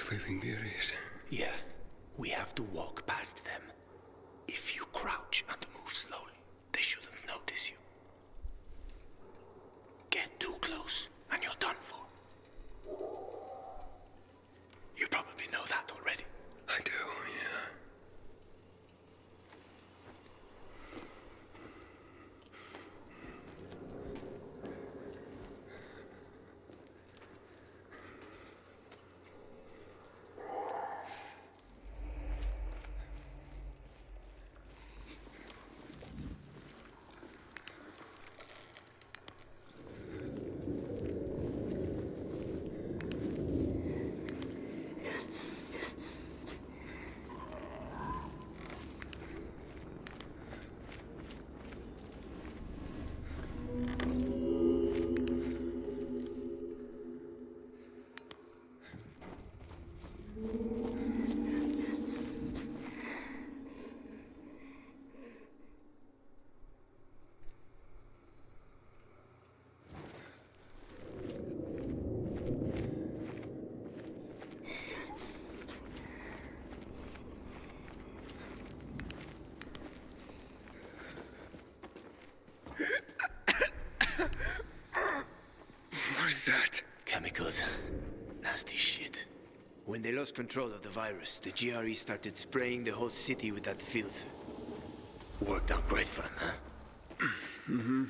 Sleeping Beauties. Yeah, we have to walk past them. If you crouch and move slowly, they shouldn't notice you. Get too close, and you're done for. You probably know that already. I do, yeah. What is that? Chemicals. Nasty shit. When they lost control of the virus, the GRE started spraying the whole city with that filth. Worked out great for them, huh? Mm-hmm.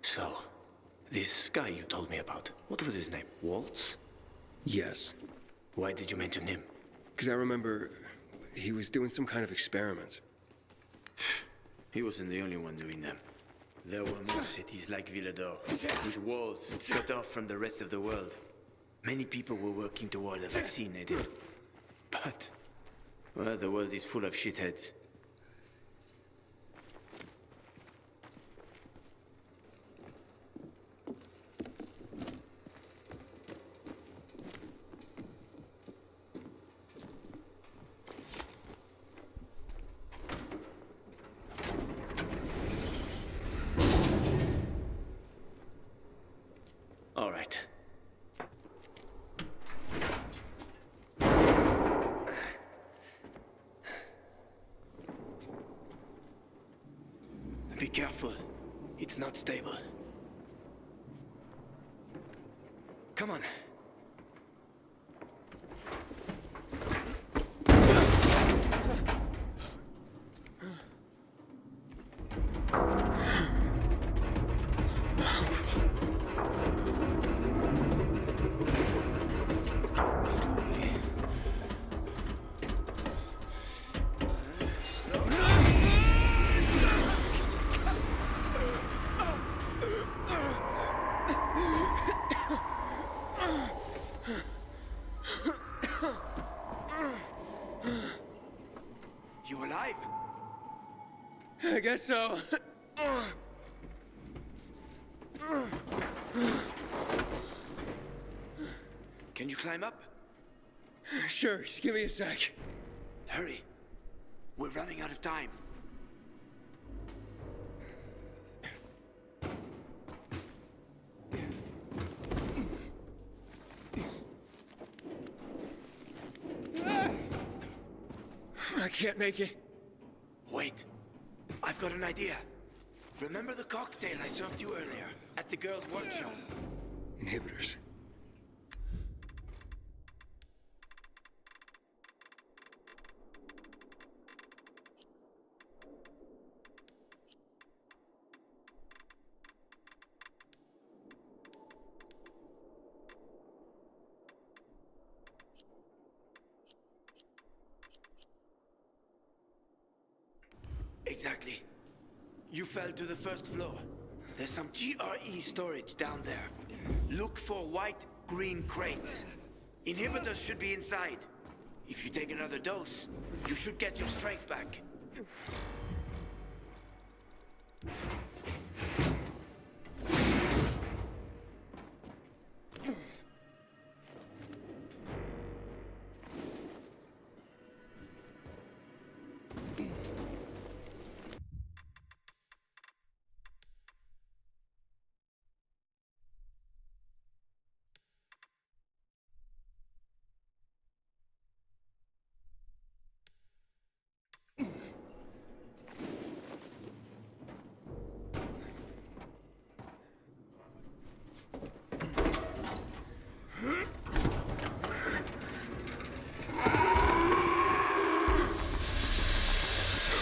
So, this guy you told me about, what was his name? Waltz? Yes. Why did you mention him? Because I remember he was doing some kind of experiment. He wasn't the only one doing them. There were more cities like Villador, with walls cut off from the rest of the world. Many people were working toward a vaccine, they did. But, well, the world is full of shitheads. All right. Be careful. It's not stable. Come on. You alive? I guess so. Can you climb up? Sure, just give me a sec. Hurry. We're running out of time. I can't make it. Wait. I've got an idea. Remember the cocktail I served you earlier at the girls' workshop? Inhibitors. Exactly. You fell to the first floor. There's some GRE storage down there. Look for white, green crates. Inhibitors should be inside. If you take another dose, you should get your strength back.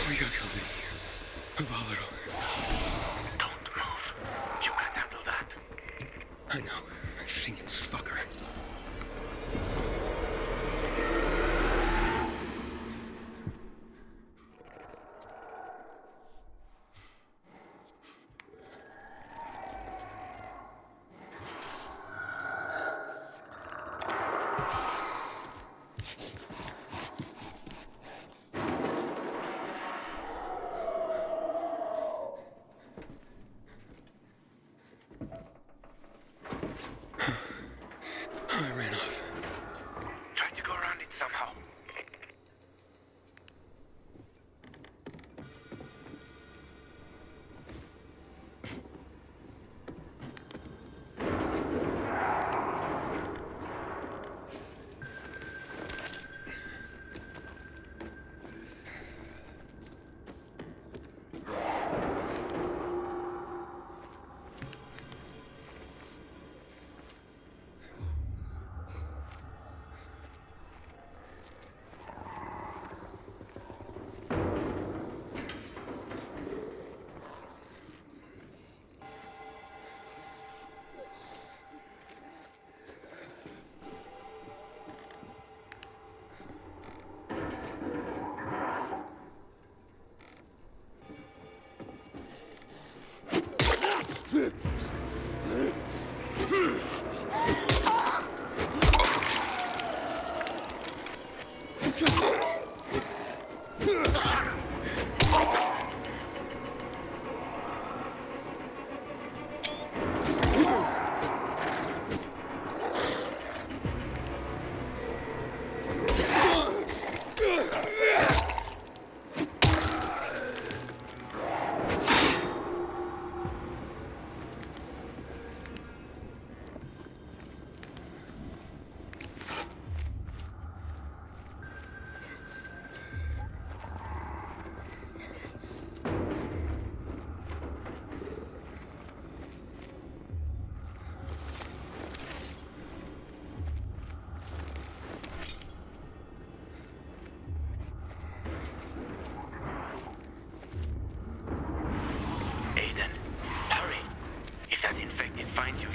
We got company. A volatile. Don't move. You can't handle that. I know. I've seen this fucker. I ran off. Try to go around it somehow.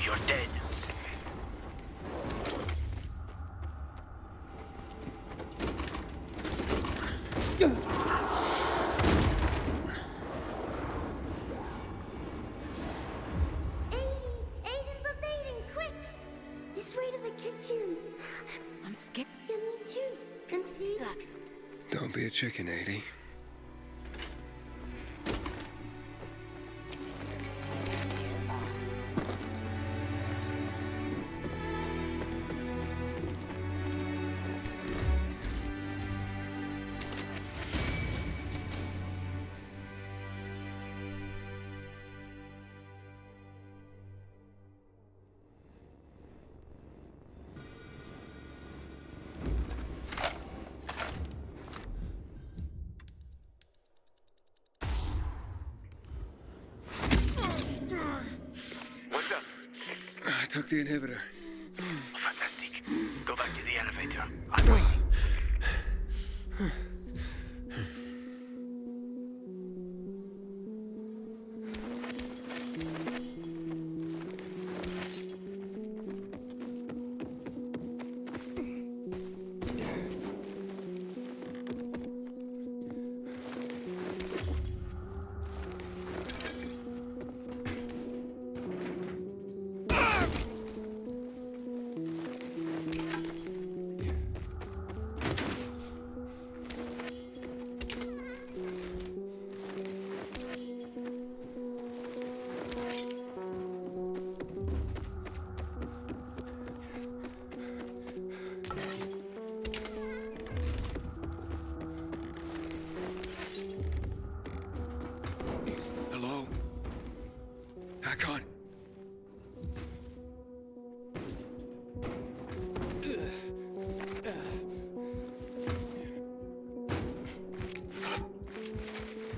You're dead. Aiden, quick! This way to the kitchen. I'm scared. Yeah, me too. Confused. Don't be a chicken, 80. What's up? I took the inhibitor. Fantastic. Go back to the elevator. I'm waiting. Hakon!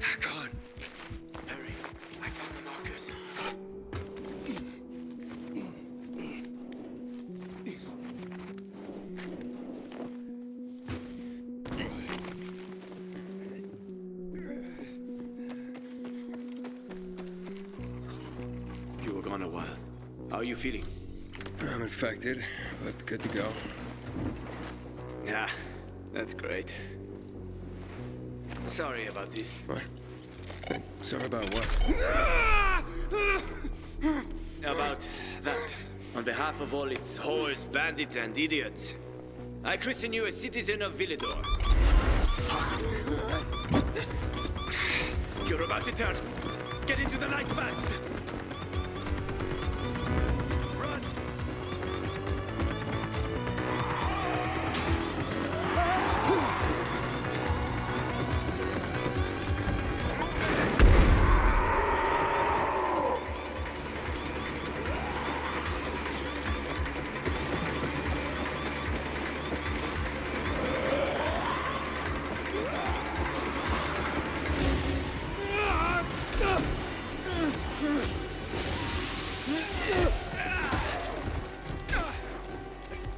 Hakon! Hurry, I found the markers. You were gone a while. How are you feeling? I'm infected, but good to go. Yeah, that's great. Sorry about this. What? Sorry about what? About that. On behalf of all its whores, bandits, and idiots, I christen you a citizen of Villedor. You're about to turn. Get into the night fast. Run!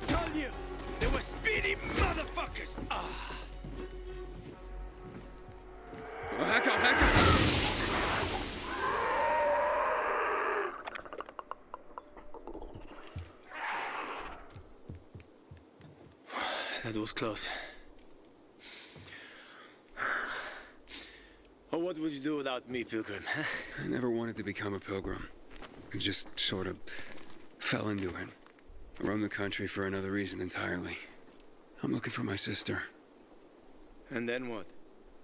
Told you! They were speedy motherfuckers! Hakon! Hakon! That was close. Oh, what would you do without me, Pilgrim? I never wanted to become a pilgrim. I just sort of fell into it. I roamed the country for another reason entirely. I'm looking for my sister. And then what?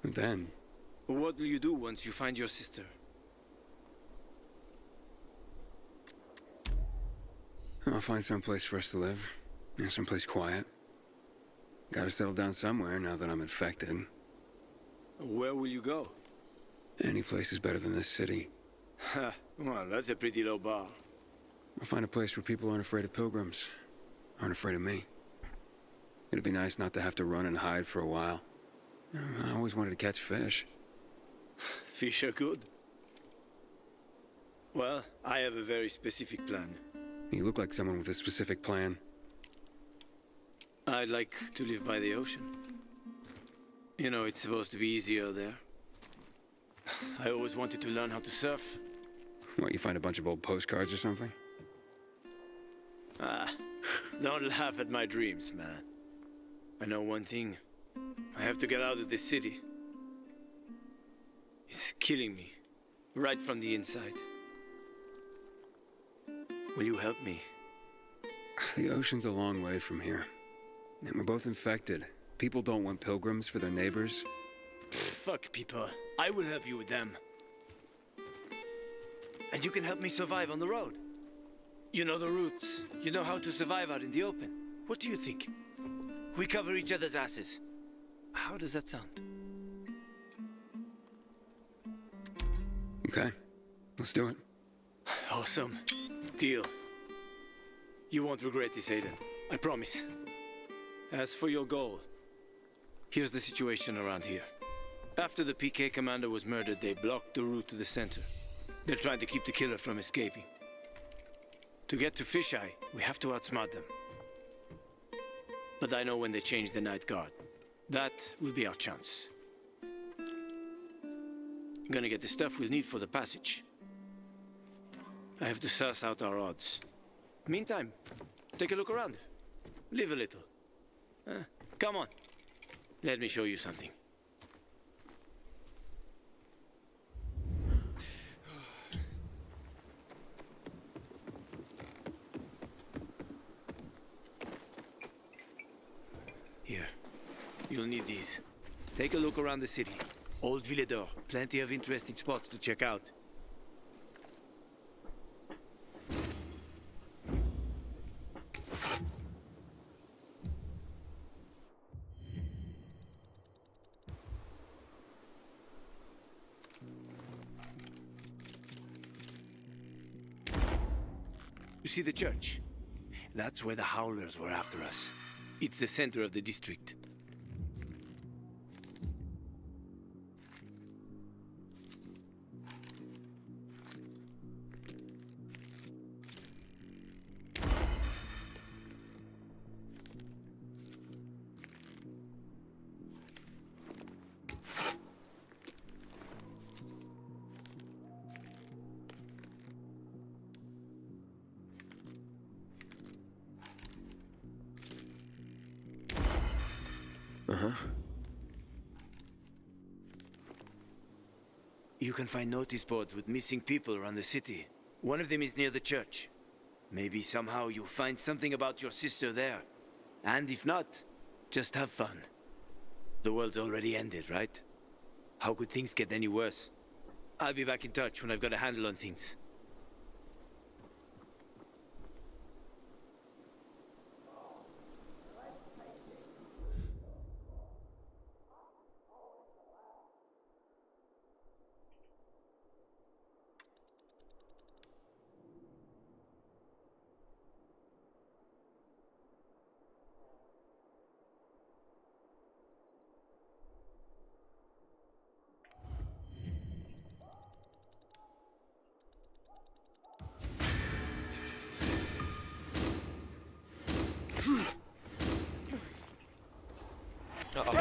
And then, What will you do once you find your sister? I'll find some place for us to live. You know, someplace quiet. Gotta settle down somewhere now that I'm infected. Where will you go? Any place is better than this city. Well, that's a pretty low bar. I'll find a place where people aren't afraid of pilgrims. Aren't afraid of me. It'd be nice not to have to run and hide for a while. I always wanted to catch fish. Fish are good. Well, I have a very specific plan. You look like someone with a specific plan. I'd like to live by the ocean. You know, it's supposed to be easier there. I always wanted to learn how to surf. What, you find a bunch of old postcards or something? Don't laugh at my dreams, man. I know one thing. I have to get out of this city. It's killing me, right from the inside. Will you help me? The ocean's a long way from here. And we're both infected. People don't want pilgrims for their neighbors. Fuck people. I will help you with them. And you can help me survive on the road. You know the routes. You know how to survive out in the open. What do you think? We cover each other's asses. How does that sound? Okay, let's do it. Awesome. Deal. You won't regret this, Aiden. I promise. As for your goal, here's the situation around here. After the PK commander was murdered, they blocked the route to the center. They're trying to keep the killer from escaping. To get to Fisheye, we have to outsmart them. But I know when they change the night guard. That will be our chance. I'm gonna get the stuff we'll need for the passage. I have to suss out our odds. Meantime, take a look around. Live a little. Come on. Let me show you something. Here. You'll need these. Take a look around the city. Old Villedor. Plenty of interesting spots to check out. You see the church? That's where the Howlers were after us. It's the center of the district. Uh-huh. You can find notice boards with missing people around the city. One of them is near the church. Maybe somehow you'll find something about your sister there. And if not, just have fun. The world's already ended, right? How could things get any worse? I'll be back in touch when I've got a handle on things. Uh-oh.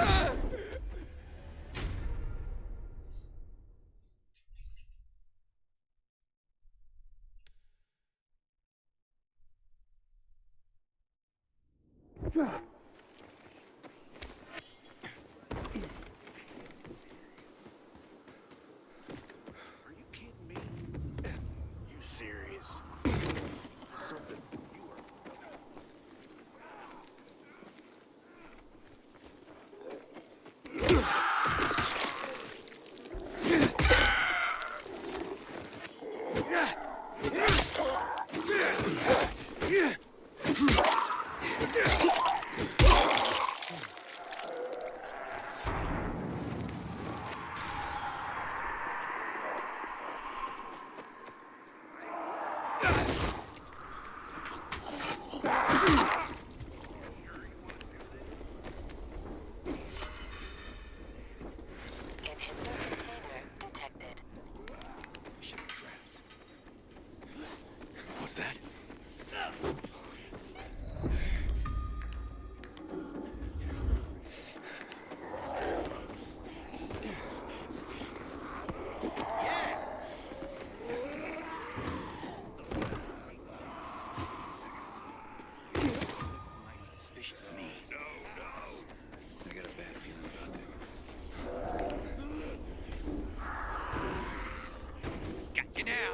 Are you kidding me? You serious? Something you are. Inhibitor container detected. Traps. What's that? Suspicious to me. I got a bad feeling about that. Got you now.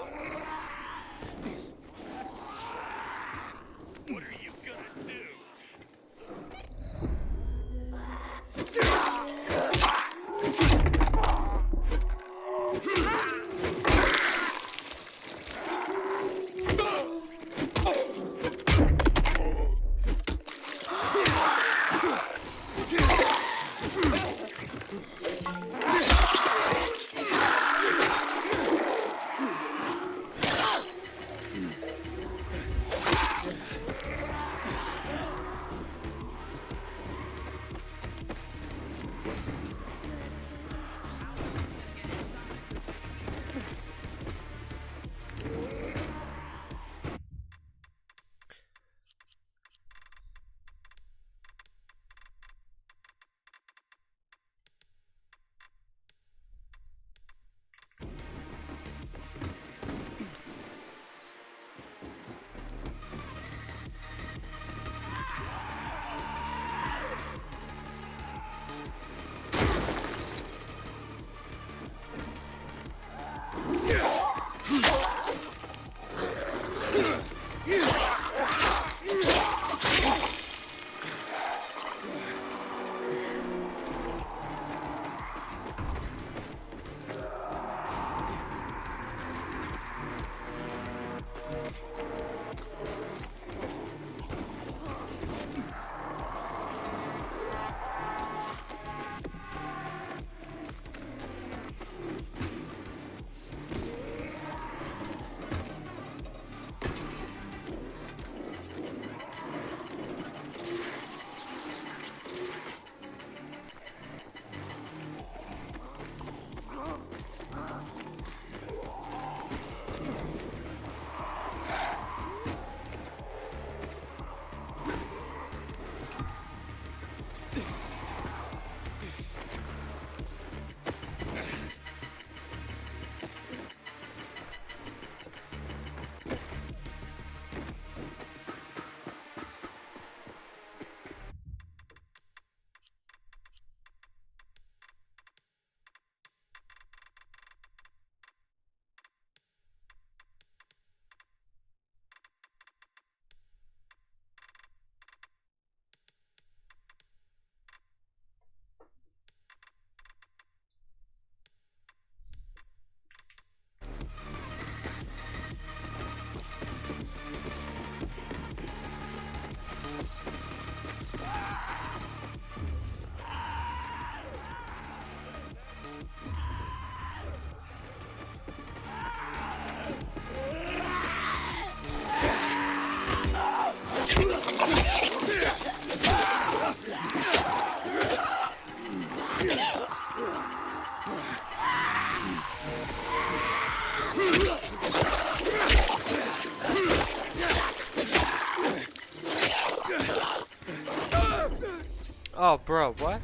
Oh, bro, what?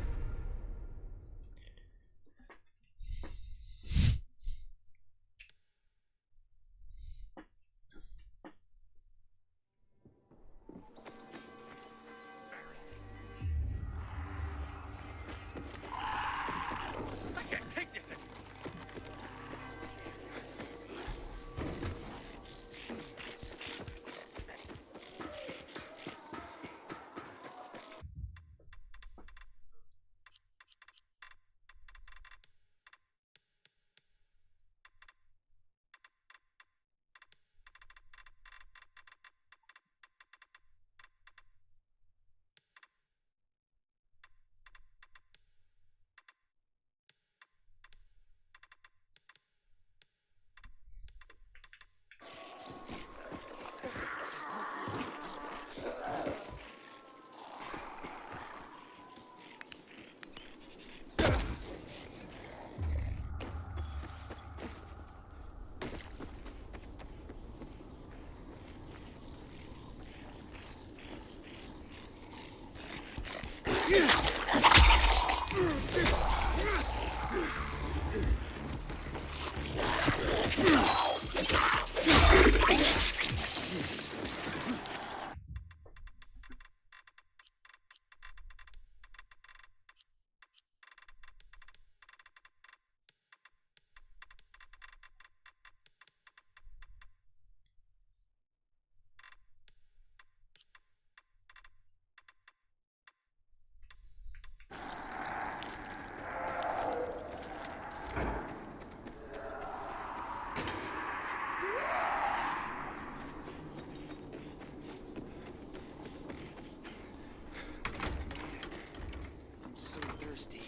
I'm so thirsty.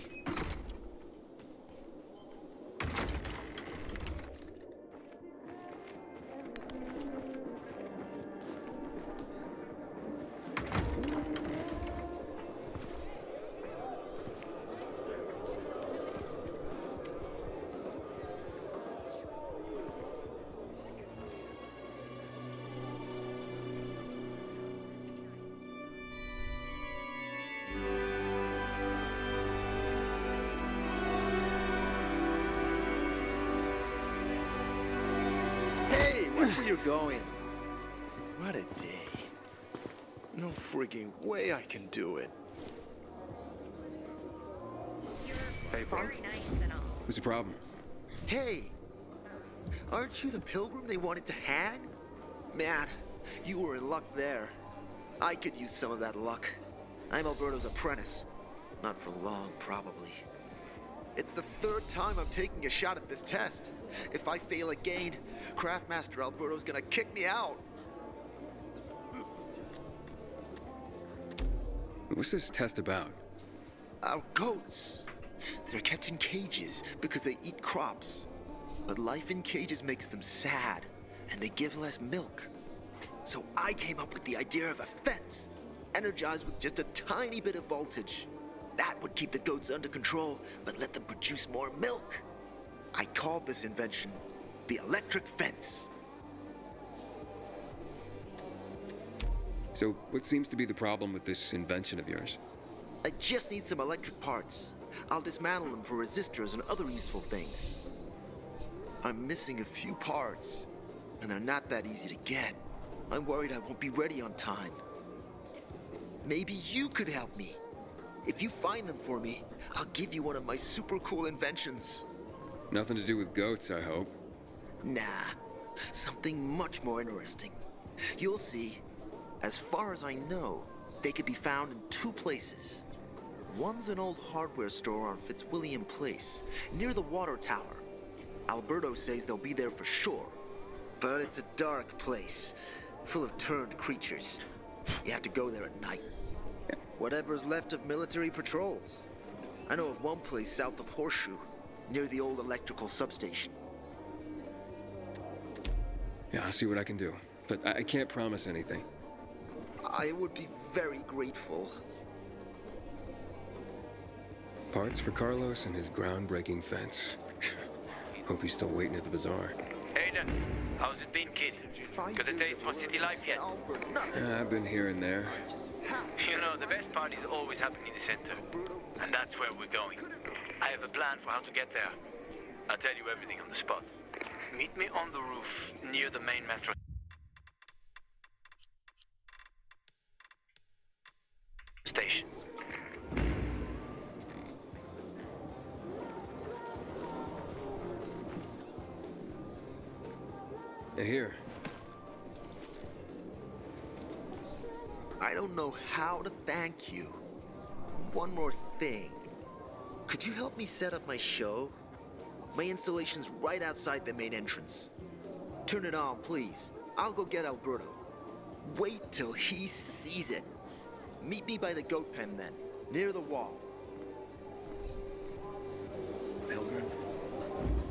Hey, watch where you're going. What a day. No frigging way I can do it. Hey, bud. What's the problem? Hey, aren't you the pilgrim they wanted to hang? Man, you were in luck there. I could use some of that luck. I'm Alberto's apprentice. Not for long, probably. It's the third time I'm taking a shot at this test. If I fail again, Craftmaster Alberto's gonna kick me out. What's this test about? Our goats. They're kept in cages because they eat crops. But life in cages makes them sad, and they give less milk. So I came up with the idea of a fence, energized with just a tiny bit of voltage. That would keep the goats under control, but let them produce more milk. I called this invention the electric fence. So, what seems to be the problem with this invention of yours? I just need some electric parts. I'll dismantle them for resistors and other useful things. I'm missing a few parts, and they're not that easy to get. I'm worried I won't be ready on time. Maybe you could help me. If you find them for me, I'll give you one of my super cool inventions. Nothing to do with goats, I hope. Nah, something much more interesting. You'll see. As far as I know, they could be found in two places. One's an old hardware store on Fitzwilliam Place, near the water tower. Alberto says they'll be there for sure. But it's a dark place, full of turned creatures. You have to go there at night. Whatever's left of military patrols. I know of one place south of Horseshoe, near the old electrical substation. Yeah, I'll see what I can do. But I can't promise anything. I would be very grateful. Parts for Carlos and his groundbreaking fence. Hope he's still waiting at the bazaar. Hey, Peter. How's it been, kid? Got a taste for city life yet? I've been here and there. You know, the best parties always happen in the center. And that's where we're going. I have a plan for how to get there. I'll tell you everything on the spot. Meet me on the roof near the main metro station. Here. I don't know how to thank you. One more thing. Could you help me set up my show? My installation's right outside the main entrance. Turn it on, please. I'll go get Alberto. Wait till he sees it. Meet me by the goat pen then, near the wall. Pilgrim,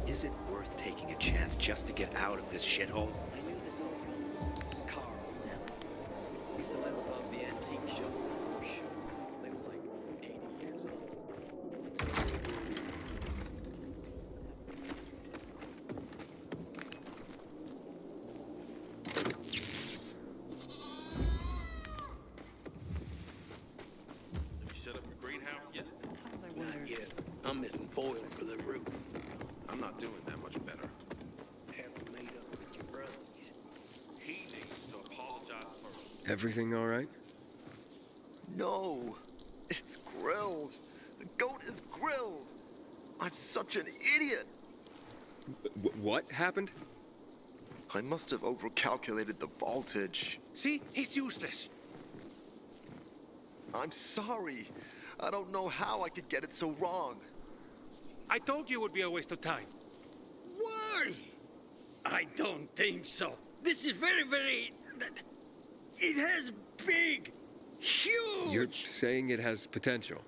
is it worth taking a chance just to get out of this shithole? I knew this old Carl, damn it. We still live above the antique shop. For sure. They were like 80 years old. Have you set up your greenhouse yet? Not yet. I'm missing foil for the roof. I'm not doing that much better. Haven't made up with your brother yet. He needs to apologize first. Everything all right? No, it's grilled. The goat is grilled. I'm such an idiot. What happened? I must have overcalculated the voltage. See? He's useless. I'm sorry. I don't know how I could get it so wrong. I told you it would be a waste of time. Why? I don't think so. This is very... It has big, huge... You're saying it has potential.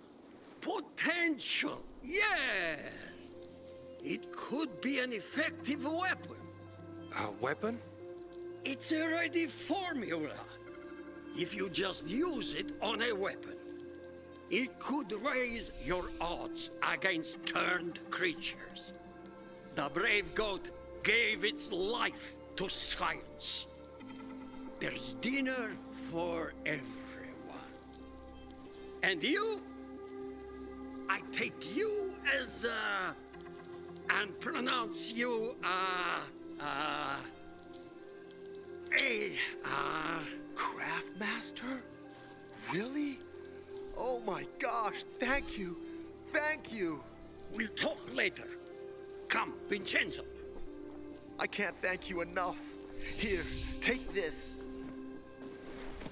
potential. Yes. It could be an effective weapon. A weapon? It's a ready formula. If you just use it on a weapon, it could raise your odds against turned creatures. The brave goat gave its life to science. There's dinner for everyone. And you? I take you as, and pronounce you, Craftmaster? Really? Oh my gosh, thank you. Thank you. We'll talk later. Come, Vincenzo. I can't thank you enough. Here, take this.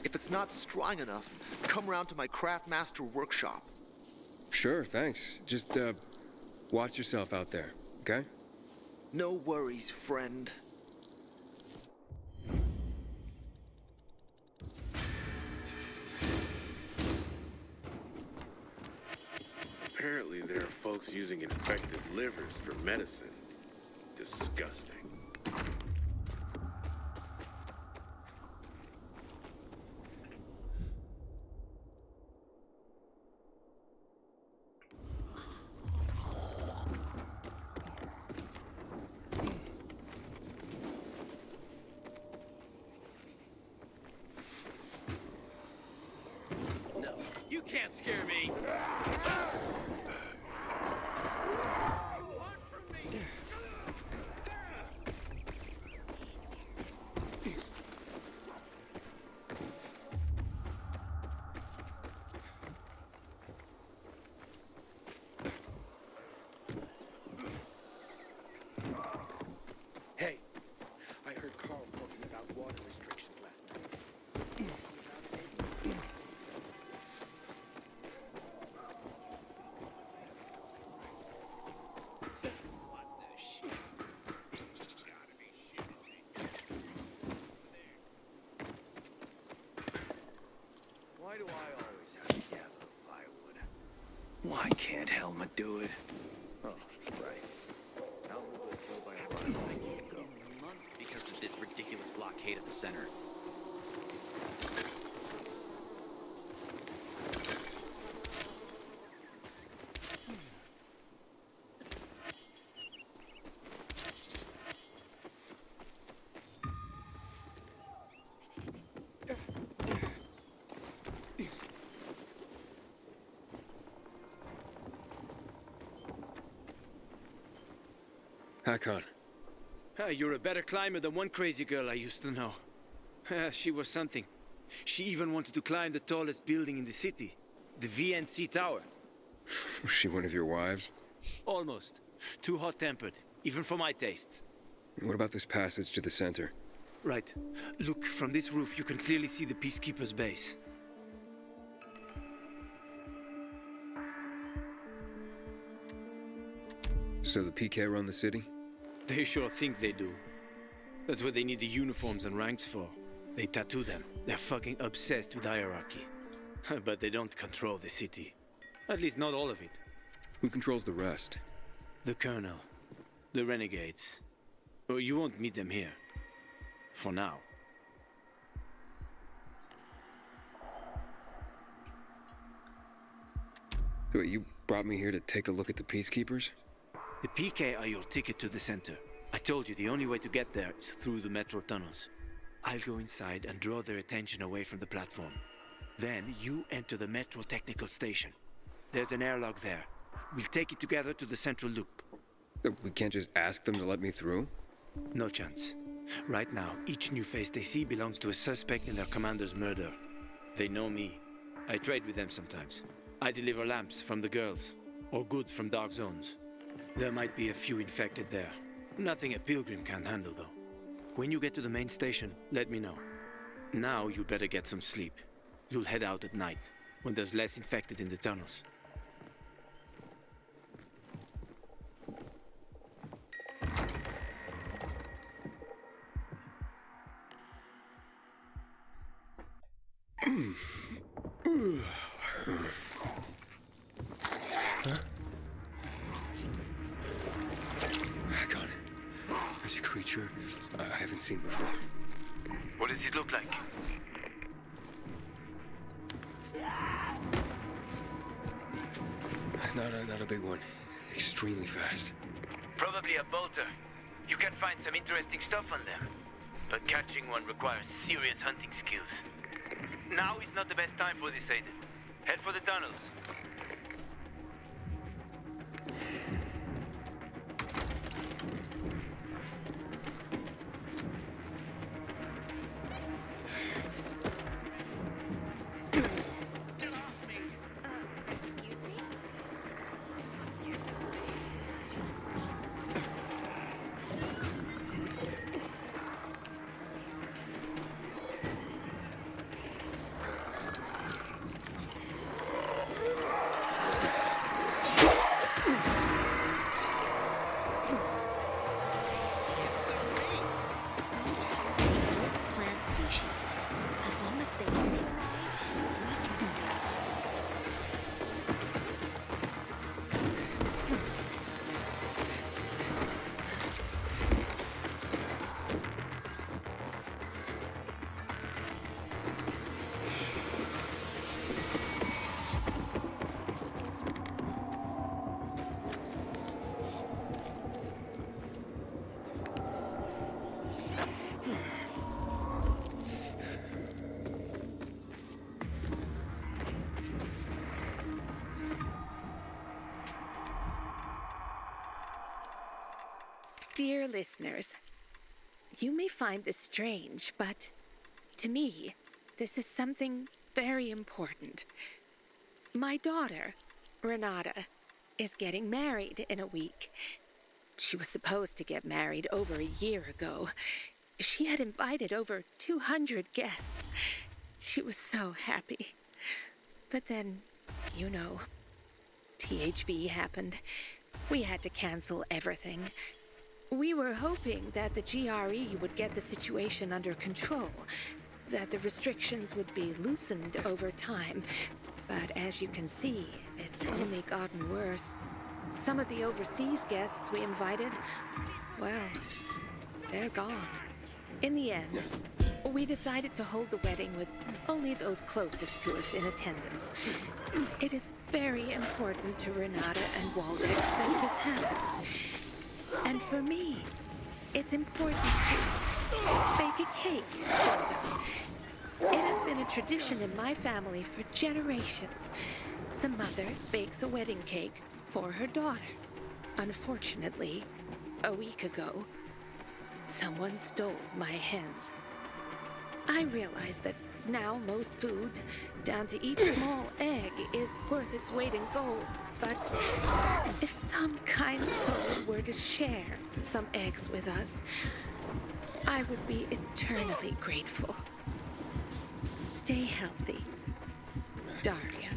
If it's not strong enough, come around to my Craftmaster workshop. Sure, thanks. Just, watch yourself out there, okay? No worries, friend. Apparently there are folks using infected livers for medicine. Disgusting. No, you can't scare me. Hey, I heard Carl talking about water restrictions last night. Why do I always have to gather the firewood? Why can't Helma do it? Oh, right. Helma was killed by a rhino a year ago. Months because of this ridiculous blockade at the center. Hakon. You're a better climber than one crazy girl I used to know. She was something. She even wanted to climb the tallest building in the city, the VNC Tower. Was she one of your wives? Almost. Too hot-tempered, even for my tastes. What about this passage to the center? Right. Look, from this roof you can clearly see the Peacekeeper's base. So the PK run the city? They sure think they do. That's what they need the uniforms and ranks for. They tattoo them. They're fucking obsessed with hierarchy. But they don't control the city. At least not all of it. Who controls the rest? The Colonel. The Renegades. Well, you won't meet them here. For now. So you brought me here to take a look at the Peacekeepers? The PK are your ticket to the center. I told you the only way to get there is through the metro tunnels. I'll go inside and draw their attention away from the platform. Then you enter the metro technical station. There's an airlock there. We'll take it together to the central loop. We can't just ask them to let me through? No chance. Right now, each new face they see belongs to a suspect in their commander's murder. They know me. I trade with them sometimes. I deliver lamps from the girls, or goods from dark zones. There might be a few infected there. Nothing a pilgrim can handle, though. When you get to the main station, let me know. Now you better get some sleep. You'll head out at night, when there's less infected in the tunnels. Hakon, there's a creature I haven't seen before. What does it look like? Not a big one. Extremely fast. Probably a bolter. You can find some interesting stuff on them. But catching one requires serious hunting skills. Now is not the best time for this, Aiden. Head for the tunnels. Plant species. As long as they stay alive, we can stay. Dear listeners, you may find this strange, but to me, this is something very important. My daughter, Renata, is getting married in a week. She was supposed to get married over a year ago. She had invited over 200 guests. She was so happy. But then, you know, THV happened. We had to cancel everything. We were hoping that the GRE would get the situation under control, that the restrictions would be loosened over time. But as you can see, it's only gotten worse. Some of the overseas guests we invited, well, they're gone. In the end, we decided to hold the wedding with only those closest to us in attendance. It is very important to Renata and Waldeck that this happens. And for me, it's important to bake a cake for them. It has been a tradition in my family for generations. The mother bakes a wedding cake for her daughter. Unfortunately, A week ago, someone stole my hens. I realize that now most food, down to each small egg, is worth its weight in gold. But if some kind soul were to share some eggs with us, I would be eternally grateful. Stay healthy, Daria.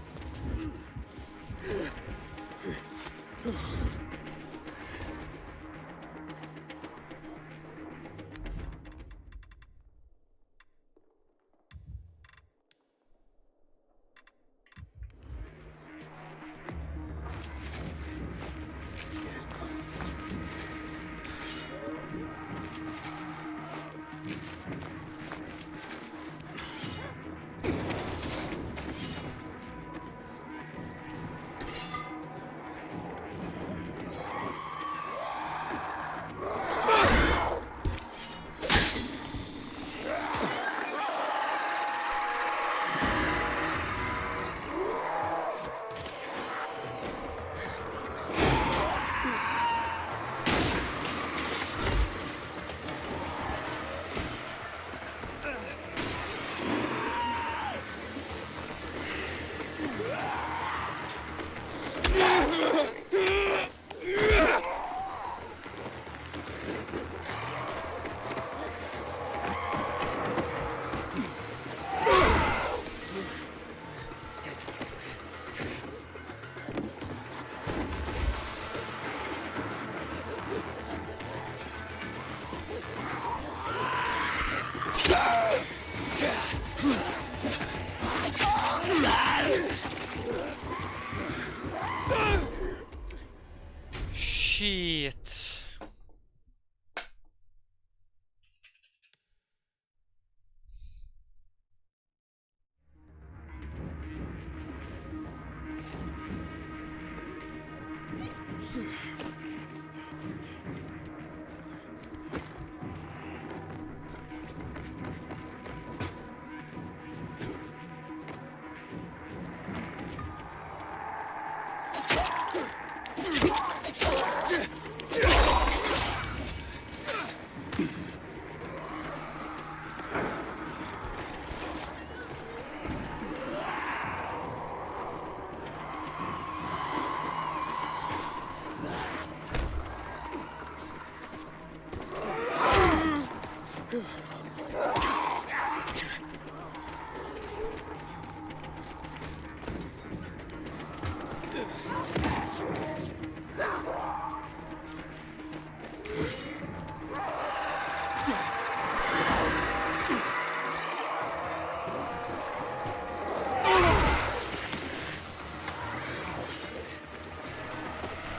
Shit.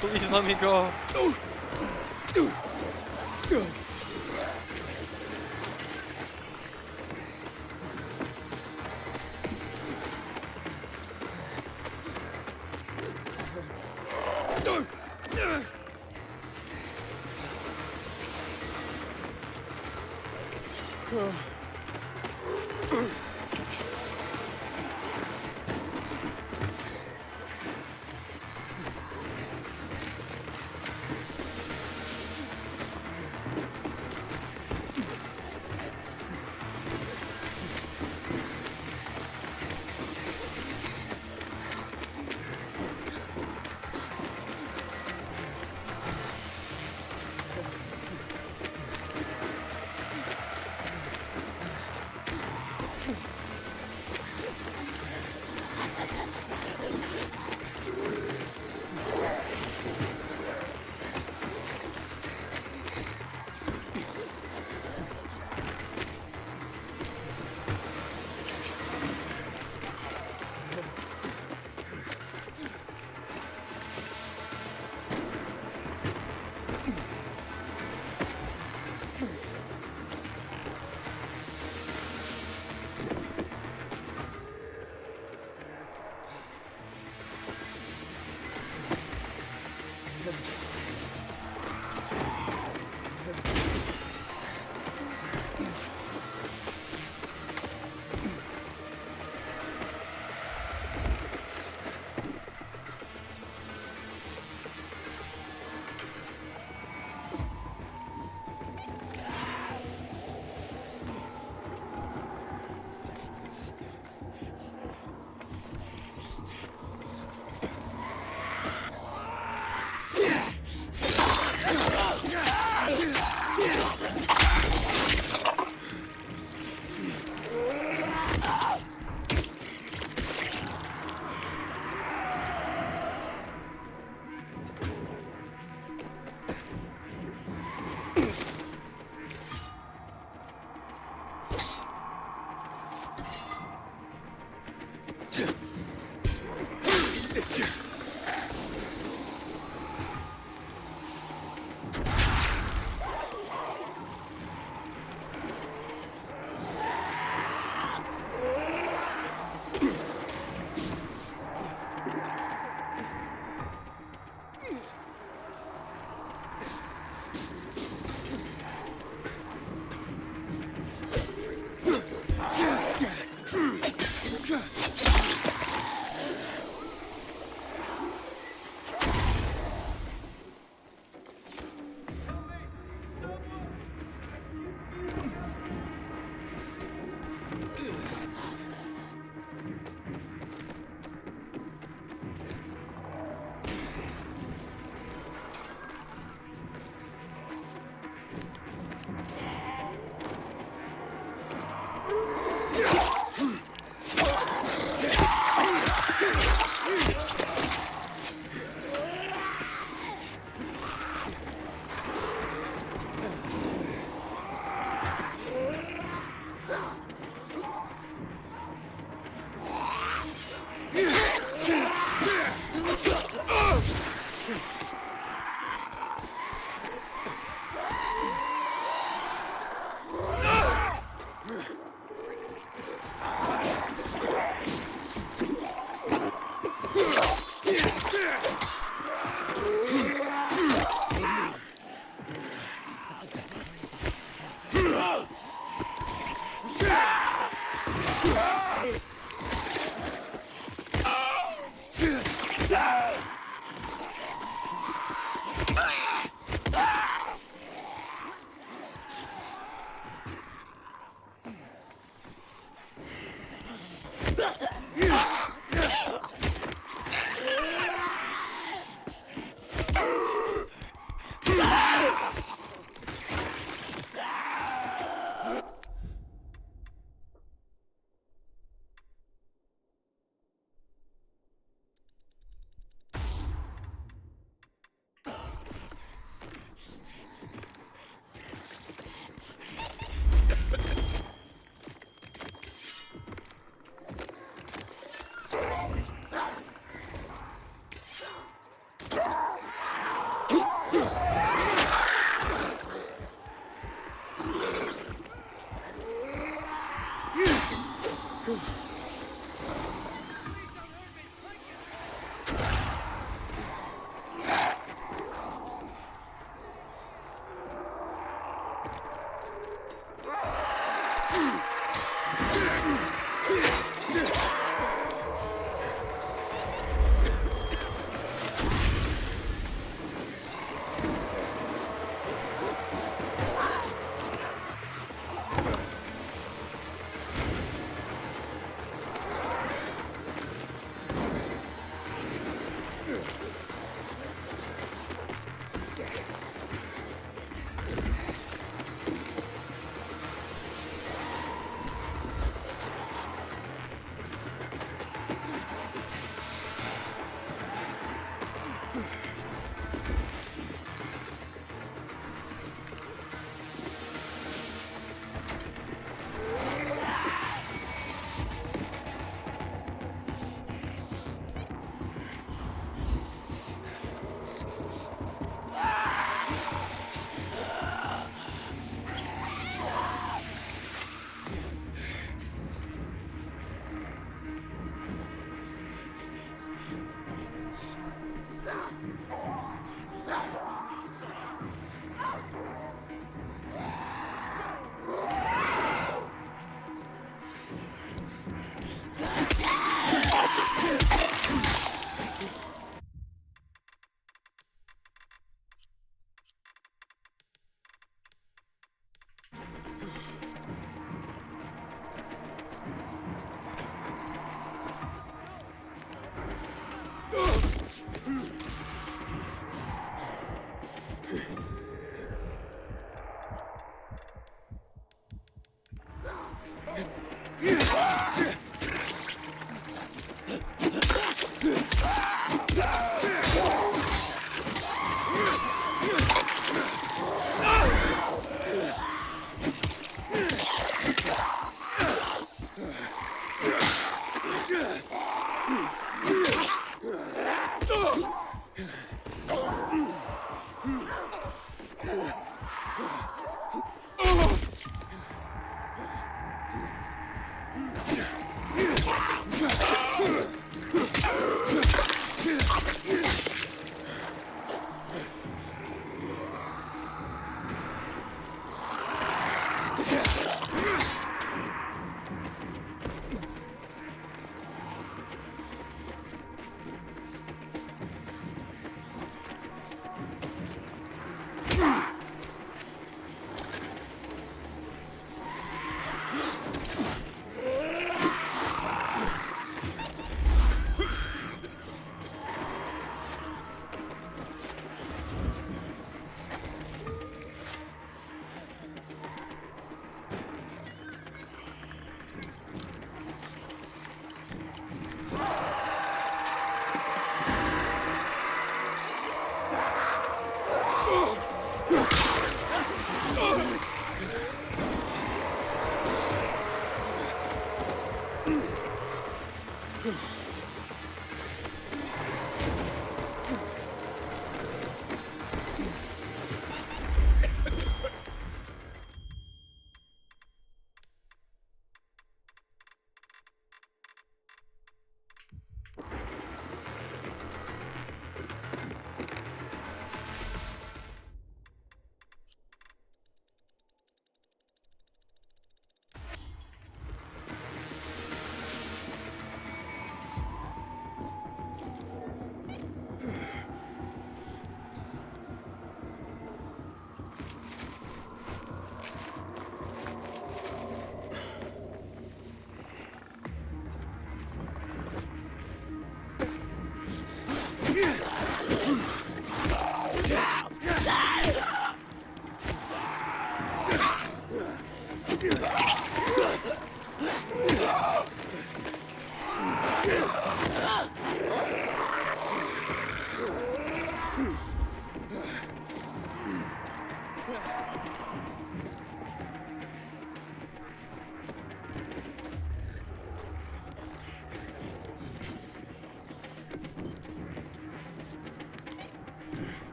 Please let me go.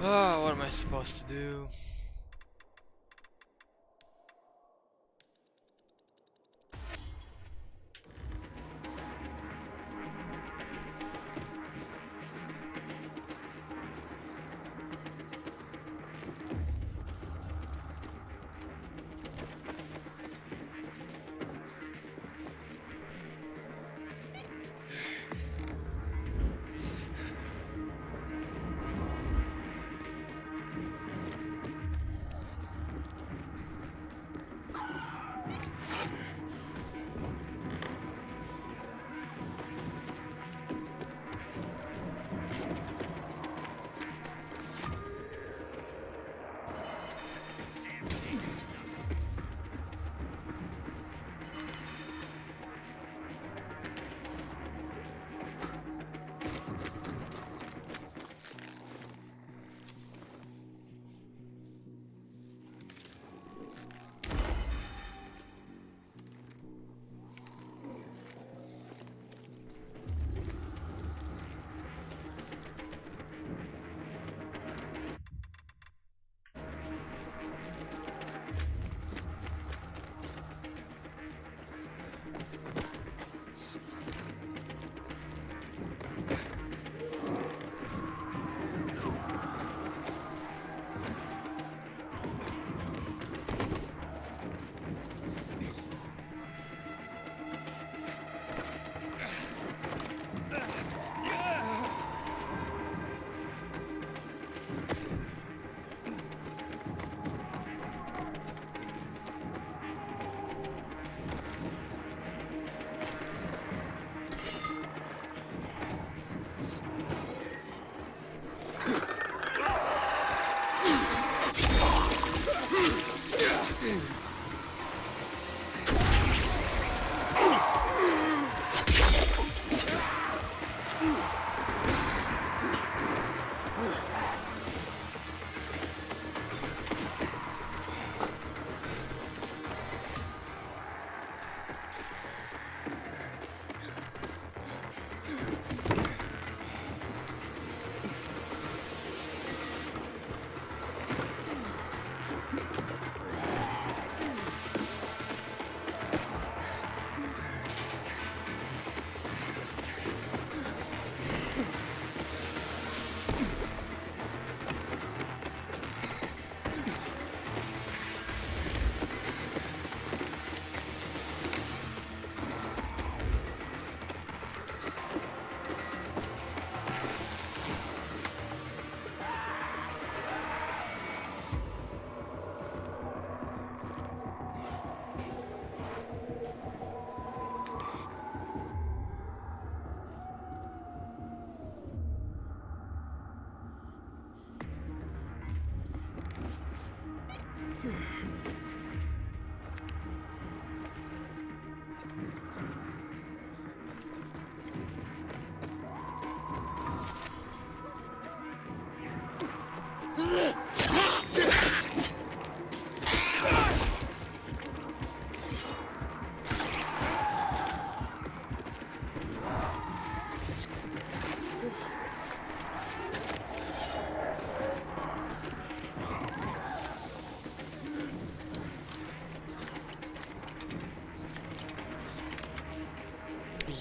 Oh, what am I supposed to do?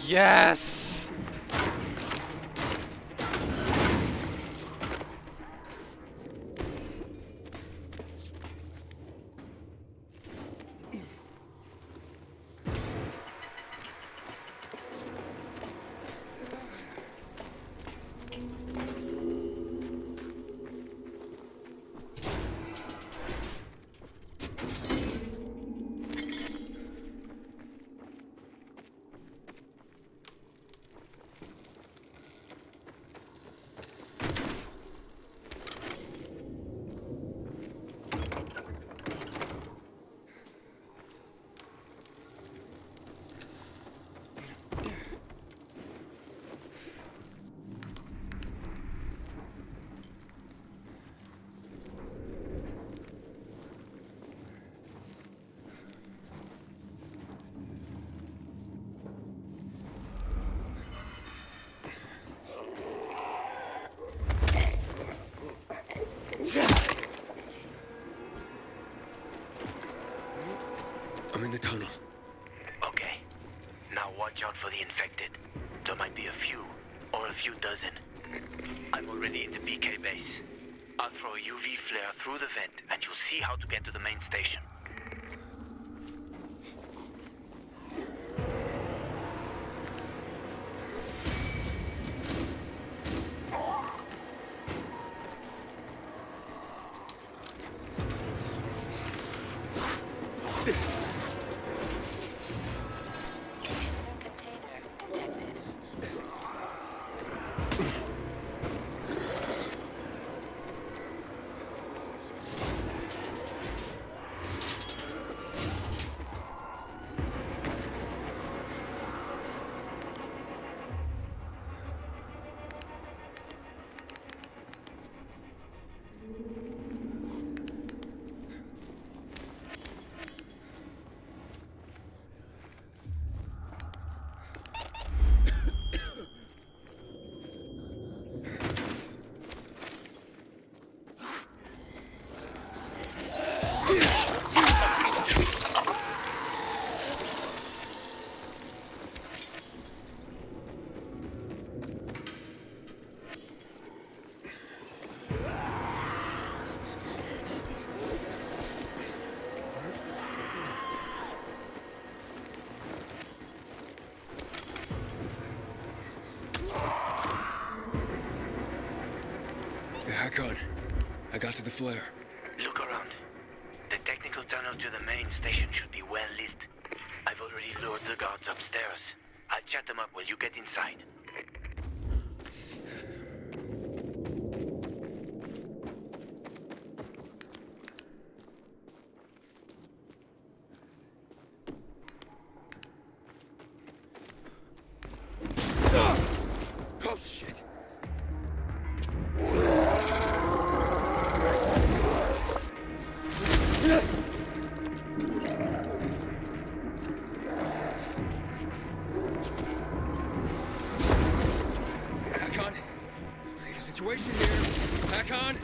Yes! I'm in the tunnel. Okay. Now watch out for the infected. There might be a few, or a few dozen. I'm already in the PK base. I'll throw a UV flare through the vent, and you'll see how to get to the main station. Container detected. Hakon, I got to the flare. Look around. The technical tunnel to the main station should be well lit. I've already lured the guards upstairs. I'll chat them up while you get inside. Oh, shit! Hakon, there's a situation here. Hakon!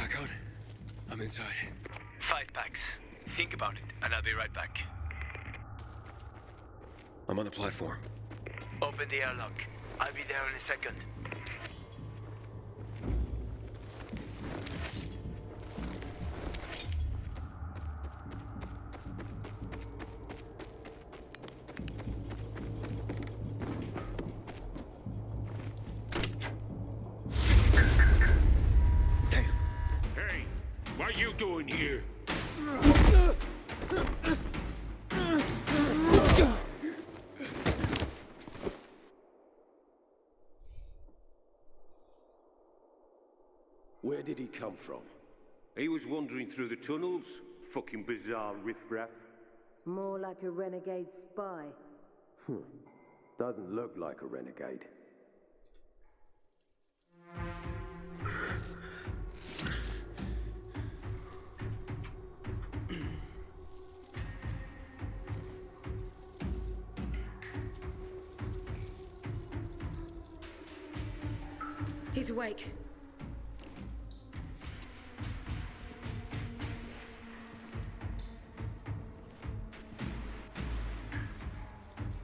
pack on? I'm inside. 5 packs. Think about it, and I'll be right back. I'm on the platform. Open the airlock. I'll be there in a second. Hey, what are you doing here? Where did he come from? He was wandering through the tunnels. Fucking bizarre riffraff. More like a renegade spy. Doesn't look like a renegade. He's awake.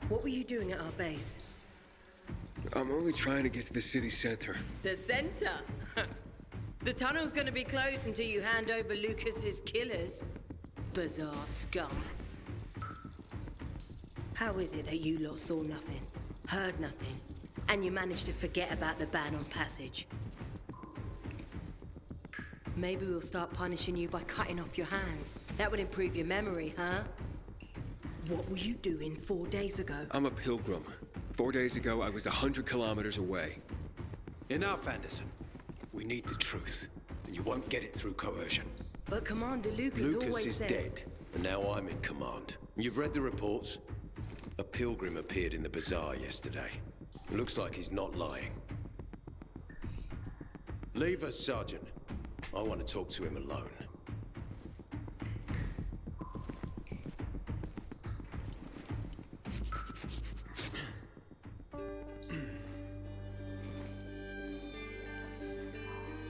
What were you doing at our base? I'm only trying to get to the city center. The center? The tunnel's gonna be closed until you hand over Lucas's killers. Bizarre scum. How is it that you lot saw nothing, heard nothing, and you managed to forget about the ban on passage? Maybe we'll start punishing you by cutting off your hands. That would improve your memory, huh? What were you doing 4 days ago? I'm a pilgrim. 4 days ago, I was 100 kilometers away. Enough, Anderson. We need the truth, and you won't get it through coercion. But Commander Lucas always is said... dead, and now I'm in command. You've read the reports? A pilgrim appeared in the bazaar yesterday. Looks like he's not lying. Leave us, Sergeant. I want to talk to him alone.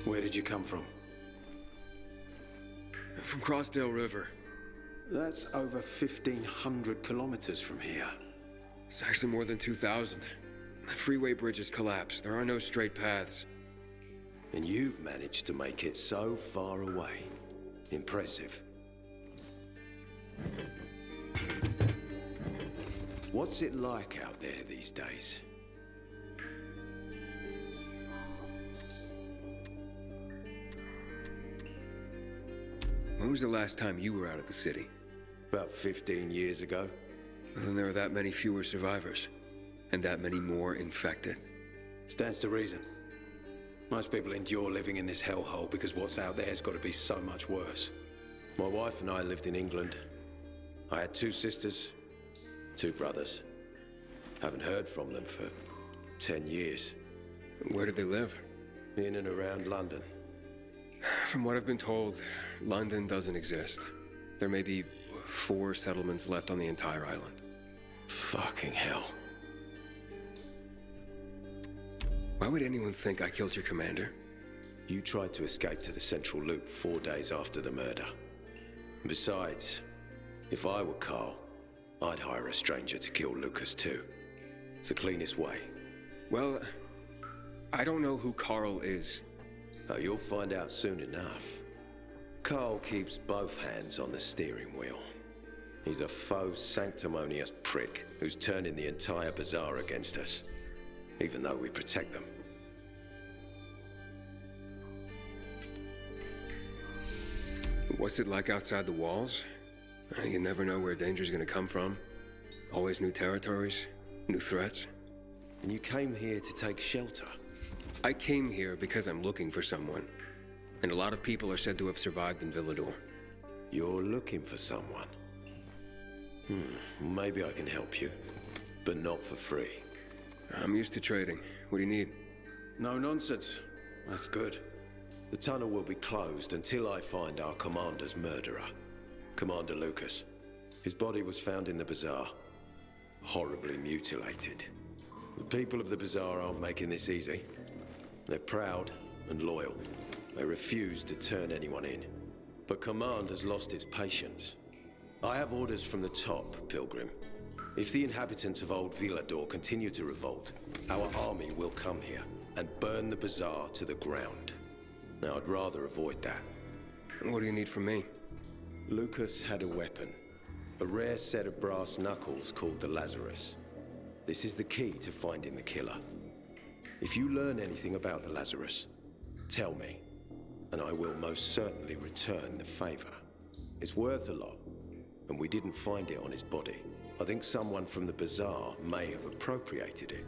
Where did you come from? From Crossdale River. That's over 1,500 kilometers from here. It's actually more than 2,000. The freeway bridges collapsed. There are no straight paths. And you've managed to make it so far away. Impressive. What's it like out there these days? When was the last time you were out of the city? About 15 years ago. Well, then there are that many fewer survivors. And that many more infected. Stands to reason. Most people endure living in this hellhole because what's out there's got to be so much worse. My wife and I lived in England. I had 2 sisters, 2 brothers. Haven't heard from them for 10 years. Where did they live? In and around London. From what I've been told, London doesn't exist. There may be 4 settlements left on the entire island. Fucking hell. Why would anyone think I killed your commander? You tried to escape to the Central Loop 4 days after the murder. Besides, if I were Carl, I'd hire a stranger to kill Lucas too. It's the cleanest way. Well, I don't know who Carl is. Oh, you'll find out soon enough. Carl keeps both hands on the steering wheel. He's a faux sanctimonious prick who's turning the entire bazaar against us, even though we protect them. What's it like outside the walls? You never know where danger's gonna come from. Always new territories, new threats. And you came here to take shelter? I came here because I'm looking for someone. And a lot of people are said to have survived in Villador. You're looking for someone? Maybe I can help you, but not for free. I'm used to trading. What do you need? No nonsense. That's good. The tunnel will be closed until I find our commander's murderer, Commander Lucas. His body was found in the bazaar, horribly mutilated. The people of the bazaar aren't making this easy. They're proud and loyal. They refuse to turn anyone in. But command has lost its patience. I have orders from the top, Pilgrim. If the inhabitants of Old Villador continue to revolt, our army will come here and burn the bazaar to the ground. Now, I'd rather avoid that. What do you need from me? Lucas had a weapon. A rare set of brass knuckles called the Lazarus. This is the key to finding the killer. If you learn anything about the Lazarus, tell me, and I will most certainly return the favor. It's worth a lot, and we didn't find it on his body. I think someone from the bazaar may have appropriated it.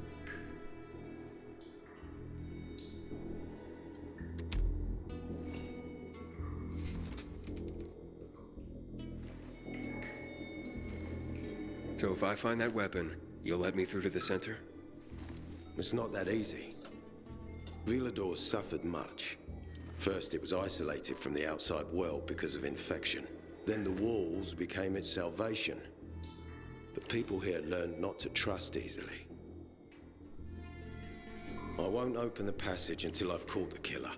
So if I find that weapon, you'll let me through to the center? It's not that easy. Villador's suffered much. First, it was isolated from the outside world because of infection. Then the walls became its salvation. But people here learned not to trust easily. I won't open the passage until I've caught the killer.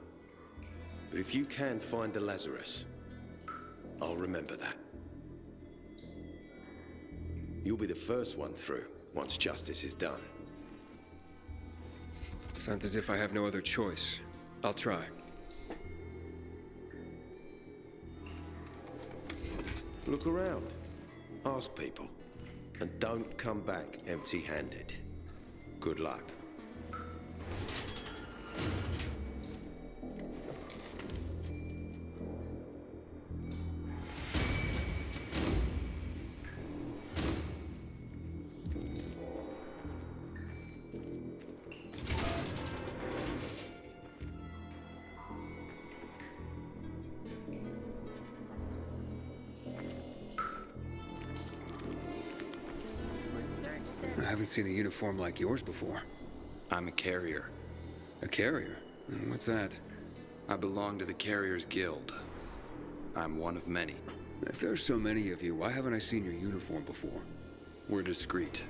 But if you can find the Lazarus, I'll remember that. You'll be the first one through, once justice is done. Sounds as if I have no other choice. I'll try. Look around. Ask people. And don't come back empty-handed. Good luck. I haven't seen a uniform like yours before. I'm a carrier. A carrier? What's that? I belong to the Carriers Guild. I'm one of many. If there's so many of you, why haven't I seen your uniform before? We're discreet.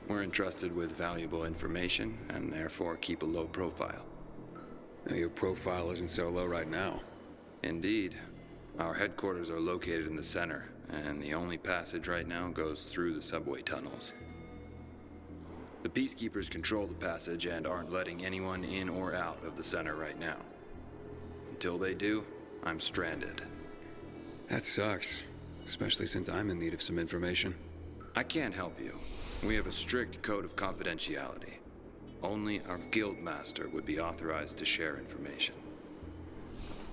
We're entrusted with valuable information, and therefore keep a low profile. Now, your profile isn't so low right now. Indeed. Our headquarters are located in the center, and the only passage right now goes through the subway tunnels. The Peacekeepers control the passage and aren't letting anyone in or out of the center right now. Until they do, I'm stranded. That sucks, especially since I'm in need of some information. I can't help you. We have a strict code of confidentiality. Only our guild master would be authorized to share information.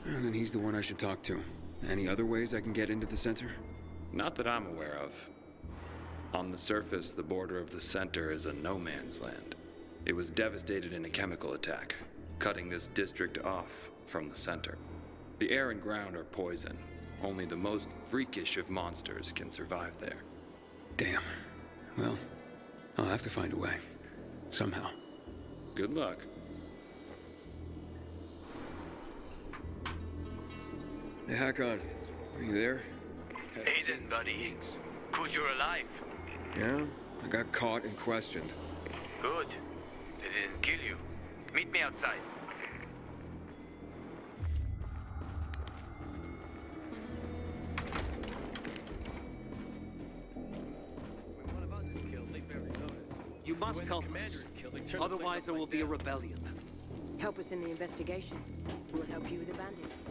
Well, then he's the one I should talk to. Any other ways I can get into the center? Not that I'm aware of. On the surface, the border of the center is a no-man's land. It was devastated in a chemical attack, cutting this district off from the center. The air and ground are poison. Only the most freakish of monsters can survive there. Damn. Well, I'll have to find a way. Somehow. Good luck. Hey, Hakon. Are you there? Aiden, buddy. Good you're alive. Yeah? I got caught and questioned. Good. They didn't kill you. Meet me outside. You must help us. Otherwise there will be a rebellion. Help us in the investigation. We'll help you with the bandits.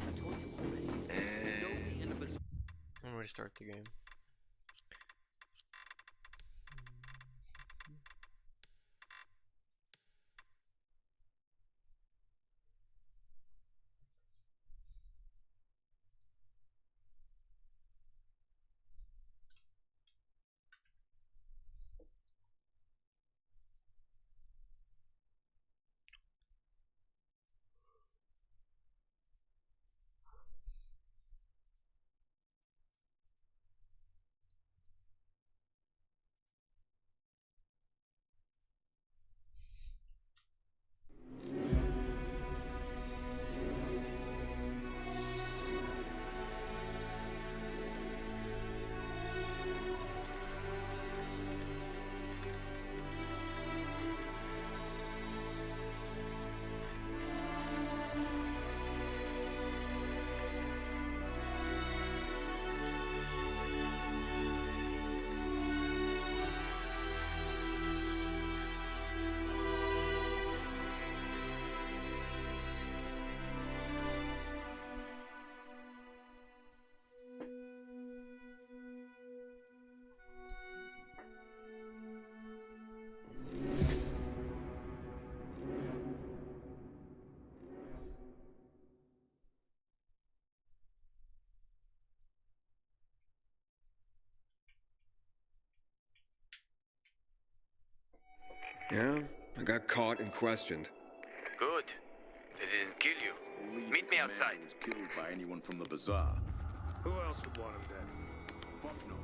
I told you already. I'm gonna restart the game. Yeah, I got caught and questioned. Good. They didn't kill you. Meet me outside. Was killed by anyone from the bazaar. Who else would want him dead? Fuck knows.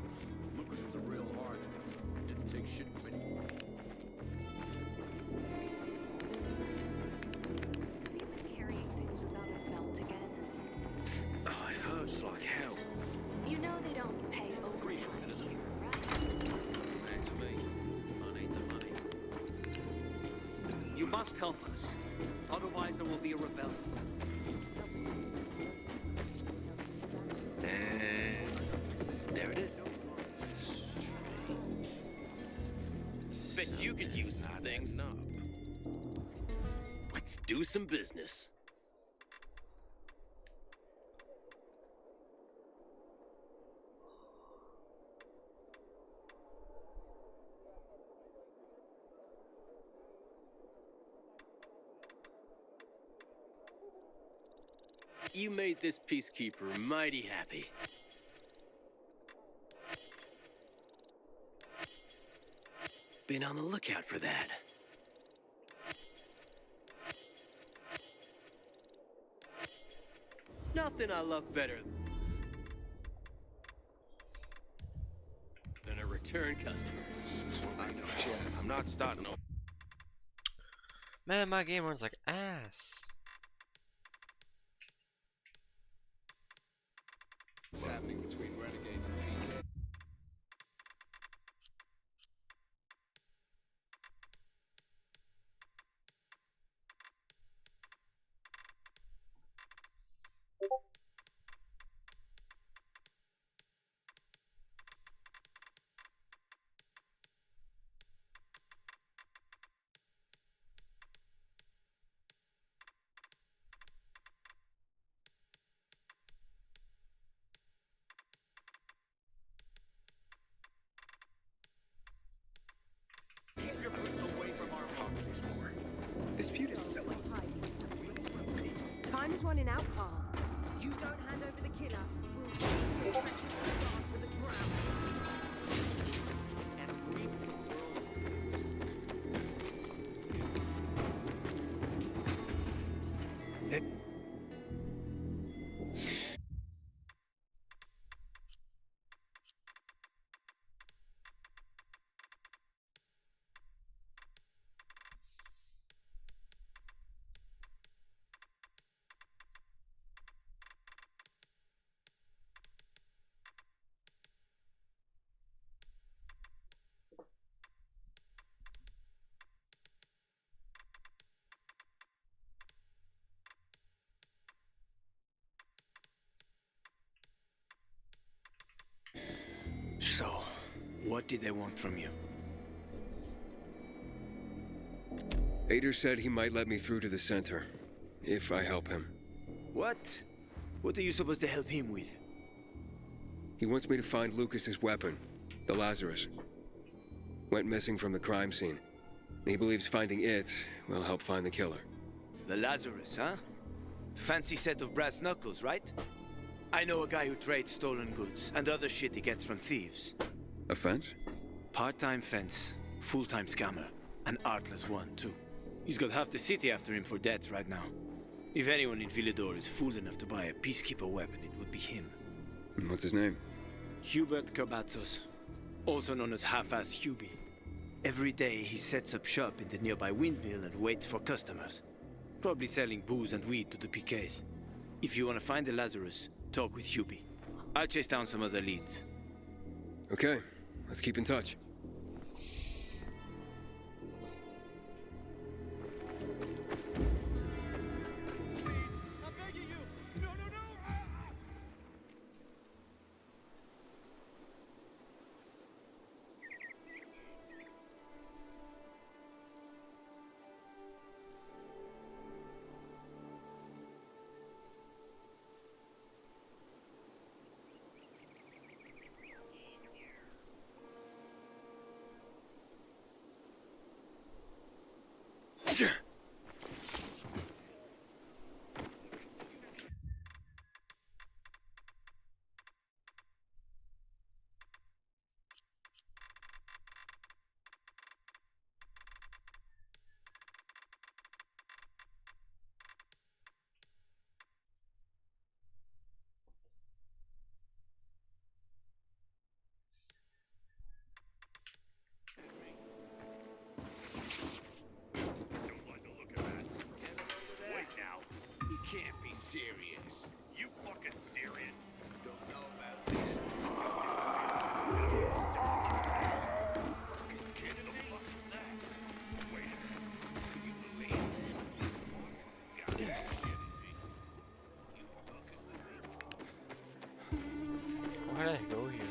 Lucas was a real hard ass. Didn't take shit from anyone. Carrying things without a belt again. Oh, it hurts like hell. You know they don't pay overtime here, right? Answer me. I need the money. You must help us. Otherwise, there will be a rebellion. And there it is. Bet you could use some things. Let's do some business. You made this peacekeeper mighty happy. Been on the lookout for that. Nothing I love better than a return customer. I'm not starting over. Man, my game runs like ass. What's happening between renegades and PK? Keep your foot away from our houses. This feud is silly. Time is running out, Carl. You don't hand over the killer, we'll raise your precious bazaar to the ground. And reap the world. So, what did they want from you? Ader said he might let me through to the center, if I help him. What? What are you supposed to help him with? He wants me to find Lucas's weapon, the Lazarus. Went missing from the crime scene. He believes finding it will help find the killer. The Lazarus, huh? Fancy set of brass knuckles, right? I know a guy who trades stolen goods and other shit he gets from thieves. A fence? Part-time fence, full-time scammer. An artless one, too. He's got half the city after him for debt right now. If anyone in Villador is fool enough to buy a peacekeeper weapon, it would be him. And what's his name? Hubert Kerbatzos, also known as Half-Ass Hubie. Every day he sets up shop in the nearby windmill and waits for customers. Probably selling booze and weed to the PKs. If you want to find the Lazarus, talk with Hubie. I'll chase down some other leads. Okay, let's keep in touch. can't be serious. You fucking serious? Don't know about this. Fucking kid, the fuck is that? Wait a minute. Can you believe this? You gotta be kidding me. You fucking with me? Where did I go here?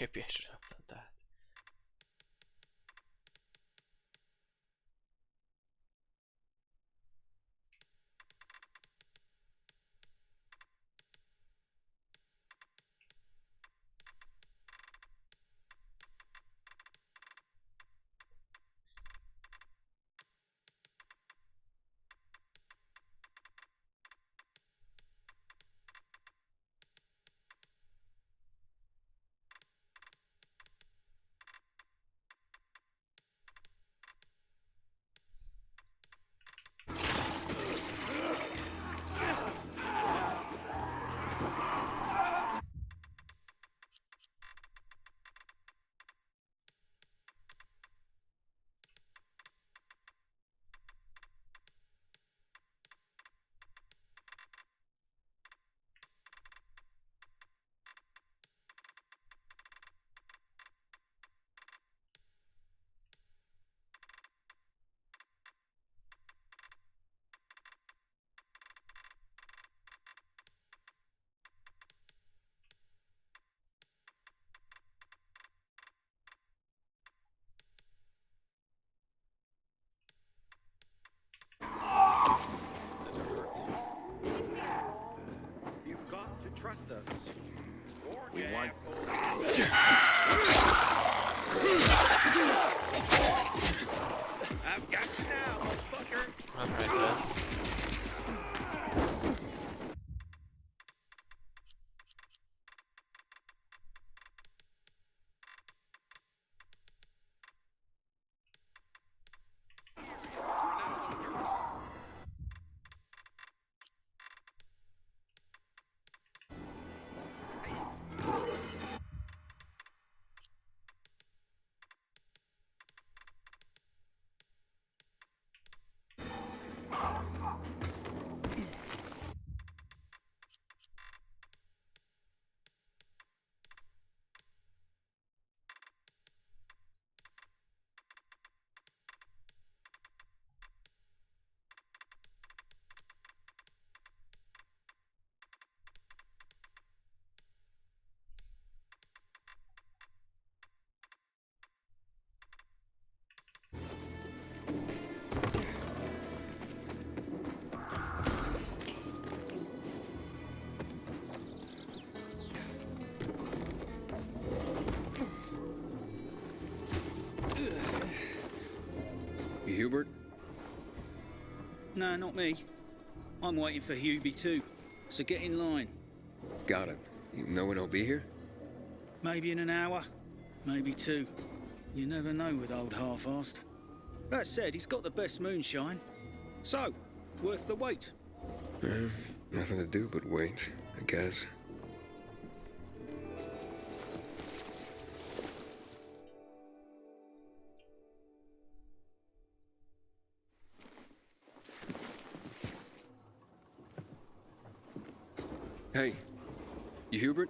Maybe I should have done that. You've got to trust us. We want. I've got you now, motherfucker. I'm right there. Hubert? No, not me. I'm waiting for Hubie too, so get in line. Got it. You know when he'll be here? Maybe in an hour, maybe two. You never know with old half-assed. That said, he's got the best moonshine. So, worth the wait. Nothing to do but wait, I guess. Hey, you Hubert?